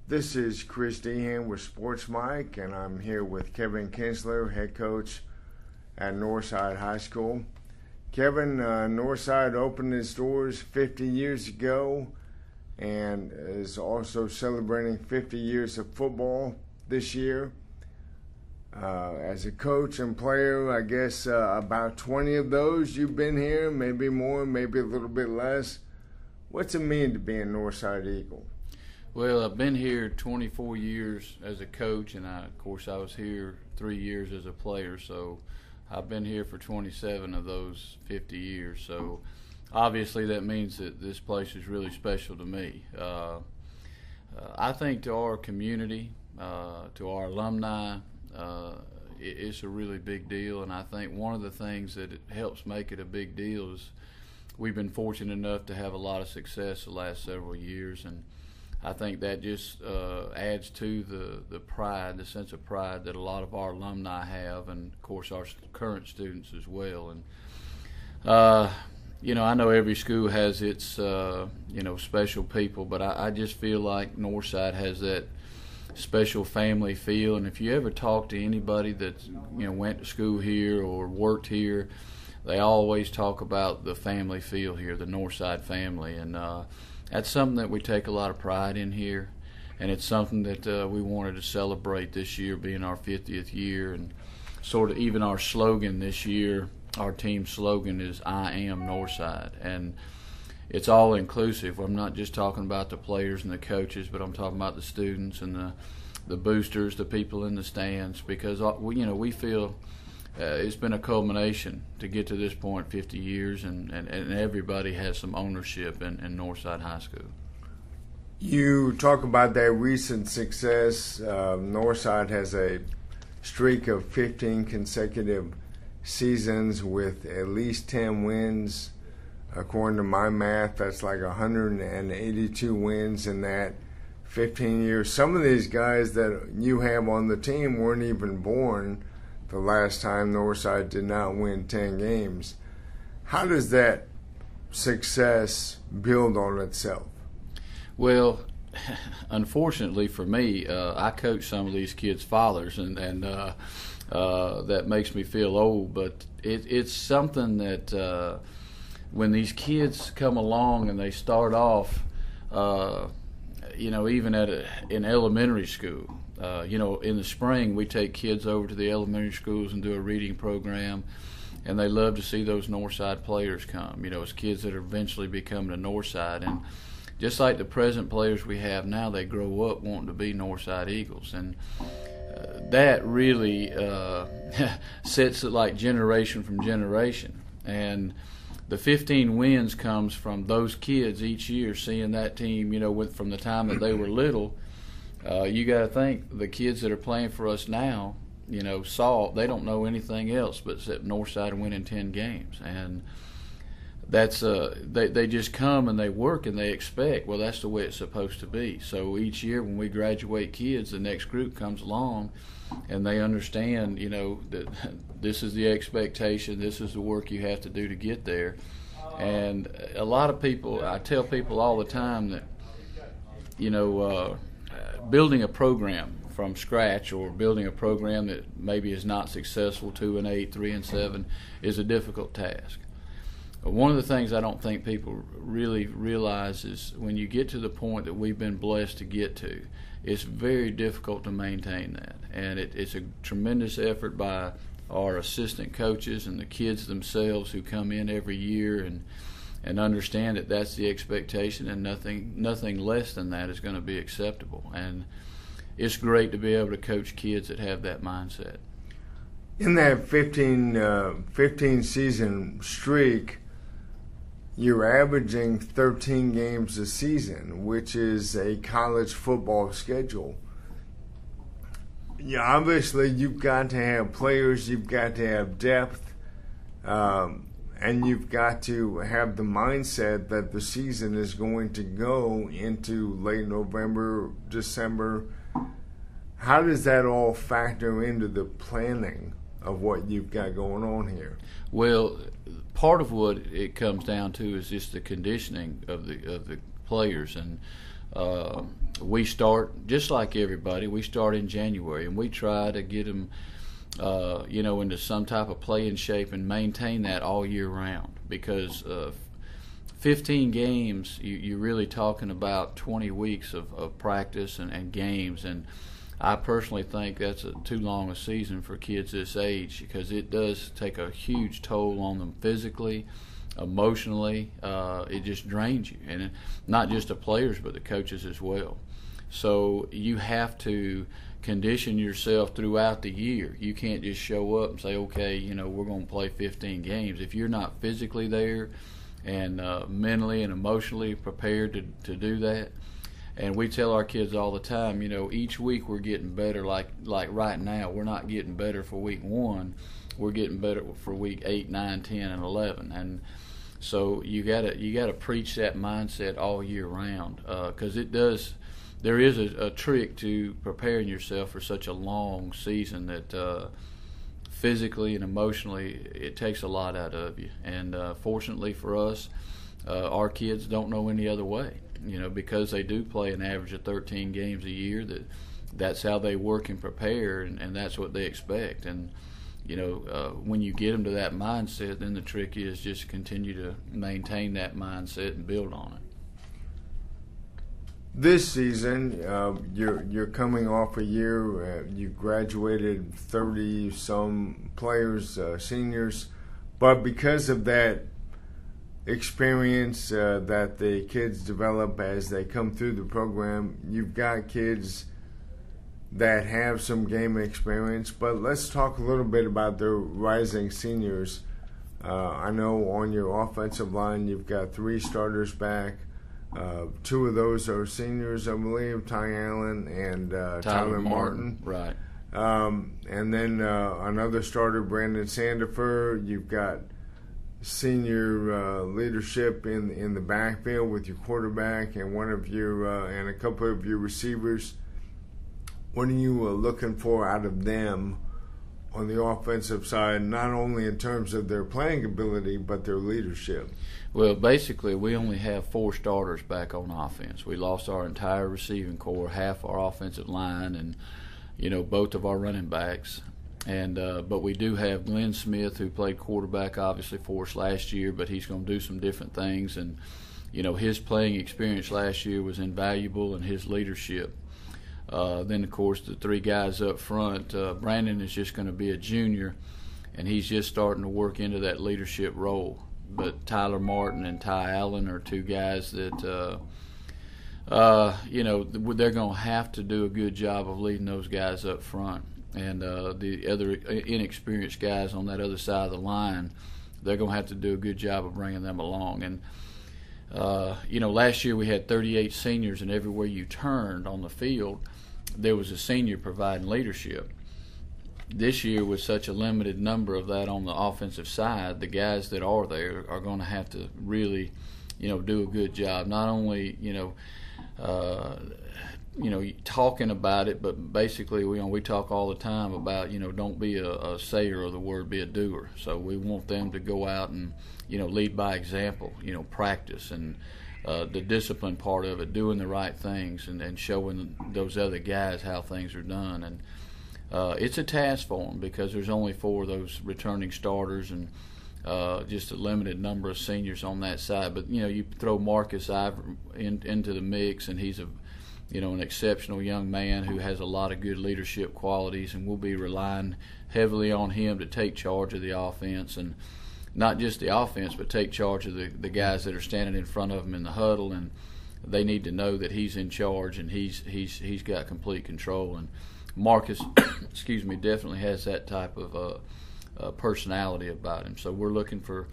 This is Chris Dehan with Sports Mike, and I'm here with Kevin Kinsler, head coach at Northside High School. Kevin, Northside opened its doors 50 years ago and is also celebrating 50 years of football this year. As a coach and player, I guess about 20 of those you've been here, maybe more, maybe a little bit less. What's it mean to be a Northside Eagle? Well, I've been here 24 years as a coach, and of course I was here 3 years as a player, so I've been here for 27 of those 50 years. So obviously that means that this place is really special to me. I think to our community, to our alumni, it's a really big deal, and I think one of the things that it helps make it a big deal is we've been fortunate enough to have a lot of success the last several years, and I think that just adds to the pride, the sense of pride that a lot of our alumni have, and of course our current students as well. And I know every school has its special people, but I just feel like Northside has that special family feel. And if you ever talk to anybody that went to school here or worked here, they always talk about the family feel here, the Northside family, and that's something that we take a lot of pride in here, and it's something that we wanted to celebrate this year, being our 50th year. And sort of even our slogan this year, our team slogan is "I am Northside," and it's all inclusive. I'm not just talking about the players and the coaches, but I'm talking about the students and the boosters, the people in the stands, because we feel it's been a culmination to get to this point, 50 years, and everybody has some ownership in Northside High School. You talk about that recent success. Northside has a streak of 15 consecutive seasons with at least 10 wins. According to my math, that's like 182 wins in that 15 years. Some of these guys that you have on the team weren't even born the last time Northside did not win 10 games. How does that success build on itself? Well, unfortunately for me, I coach some of these kids' fathers, and that makes me feel old, but it's something that when these kids come along and they start off, even in elementary school, in the spring we take kids over to the elementary schools and do a reading program, and they love to see those Northside players come, as kids that are eventually becoming a Northside. And just like the present players we have now, they grow up wanting to be Northside Eagles, and that really sets it like generation from generation. And the 15 wins comes from those kids each year seeing that team, from the time that they were little. You got to think the kids that are playing for us now, they don't know anything else but except Northside winning 10 games, and that's they just come and they work and they expect, well, that's the way it's supposed to be. So each year when we graduate kids, the next group comes along and they understand, that this is the expectation, this is the work you have to do to get there. And a lot of people, I tell people all the time that, building a program from scratch, or building a program that maybe is not successful, 2-8, 3-7, is a difficult task. One of the things I don't think people really realize is when you get to the point that we've been blessed to get to, it's very difficult to maintain that. And it's a tremendous effort by our assistant coaches and the kids themselves who come in every year and understand that that's the expectation, and nothing less than that is going to be acceptable. And it's great to be able to coach kids that have that mindset. In that 15 season streak, you're averaging 13 games a season, which is a college football schedule. Yeah, obviously you've got to have players, you've got to have depth, and you've got to have the mindset that the season is going to go into late November, December. How does that all factor into the planning of what you've got going on here? Well, part of what it comes down to is just the conditioning of the players, and we start just like everybody. We start in January, and we try to get them, into some type of playing shape and maintain that all year round. Because 15 games, you're really talking about 20 weeks of practice and games, and I personally think that's too long a season for kids this age, because it does take a huge toll on them physically, emotionally. It just drains you, and not just the players but the coaches as well. So you have to condition yourself throughout the year. You can't just show up and say, okay, we're going to play 15 games. If you're not physically there and mentally and emotionally prepared to do that. And we tell our kids all the time, each week we're getting better. Like right now, we're not getting better for week 1. We're getting better for week 8, 9, 10, and 11. And so you gotta preach that mindset all year round, because there is a trick to preparing yourself for such a long season that physically and emotionally it takes a lot out of you. And fortunately for us, our kids don't know any other way. Because they do play an average of 13 games a year, that's how they work and prepare, and that's what they expect. And when you get them to that mindset, then the trick is just continue to maintain that mindset and build on it. This season, you're coming off a year. You graduated 30-some players, seniors, but because of that experience that the kids develop as they come through the program, you've got kids that have some game experience. But let's talk a little bit about the rising seniors. I know on your offensive line you've got 3 starters back. 2 of those are seniors, I believe, Ty Allen and Tyler Martin. Right. And then another starter, Brandon Sandefur. You've got senior leadership in the backfield with your quarterback and one of your and a couple of your receivers. What are you looking for out of them on the offensive side, not only in terms of their playing ability but their leadership? Well, basically, we only have 4 starters back on offense. We lost our entire receiving core, half our offensive line, and both of our running backs. And but we do have Glenn Smith, who played quarterback obviously for us last year, but he's going to do some different things. And his playing experience last year was invaluable, and his leadership. Then of course the 3 guys up front. Brandon is just going to be a junior, and he's just starting to work into that leadership role. But Tyler Martin and Ty Allen are 2 guys that they're going to have to do a good job of leading those guys up front. And the other inexperienced guys on that other side of the line, they're going to have to do a good job of bringing them along. And, last year we had 38 seniors, and everywhere you turned on the field, there was a senior providing leadership. This year, with such a limited number of that on the offensive side, the guys that are there are going to have to really, do a good job. Not only, talking about it, but basically we talk all the time about, don't be a sayer of the word, be a doer. So we want them to go out and, lead by example, practice and the discipline part of it, doing the right things and showing those other guys how things are done. And it's a task for them because there's only 4 of those returning starters and just a limited number of seniors on that side. But, you throw Marcus Iver into the mix, and he's an exceptional young man who has a lot of good leadership qualities, and we'll be relying heavily on him to take charge of the offense, and not just the offense, but take charge of the guys that are standing in front of him in the huddle, and they need to know that he's in charge and he's got complete control. And Marcus, definitely has that type of personality about him. So we're looking for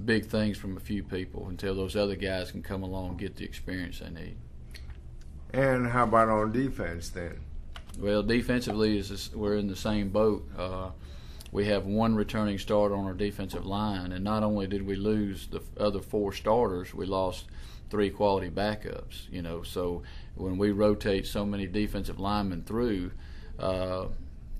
big things from a few people until those other guys can come along and get the experience they need. And how about on defense then? Well, defensively, we're in the same boat. We have 1 returning starter on our defensive line, and not only did we lose the other 4 starters, we lost 3 quality backups. So when we rotate so many defensive linemen through,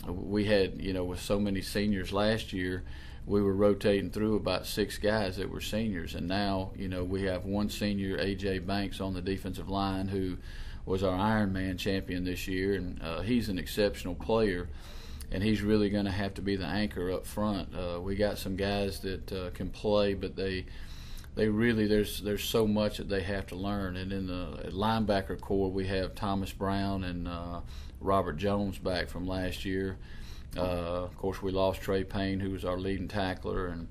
we had, with so many seniors last year, we were rotating through about 6 guys that were seniors, and now we have one senior, A.J. Banks, on the defensive line, who was our Ironman champion this year, and he's an exceptional player, and he's really going to have to be the anchor up front. We got some guys that can play, but they really there's so much that they have to learn. And in the linebacker core, we have Thomas Brown and Robert Jones back from last year. Of course, we lost Trey Payne, who was our leading tackler, and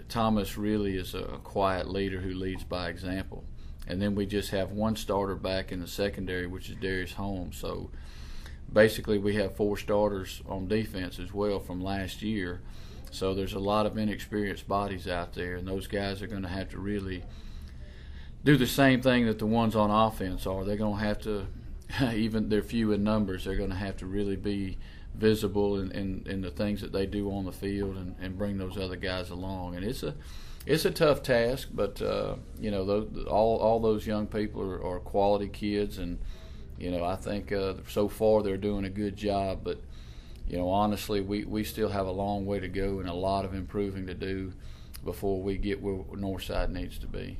Thomas really is a quiet leader who leads by example. And then we just have one starter back in the secondary, which is Darius Holmes. So basically we have 4 starters on defense as well from last year. So there's a lot of inexperienced bodies out there, and those guys are going to have to really do the same thing that the ones on offense are. They're going to have to, even they're few in numbers, they're going to have to really be visible in the things that they do on the field and bring those other guys along. And it's a tough task, but all those young people are quality kids, and I think so far they're doing a good job. But honestly, we still have a long way to go and a lot of improving to do before we get where Northside needs to be.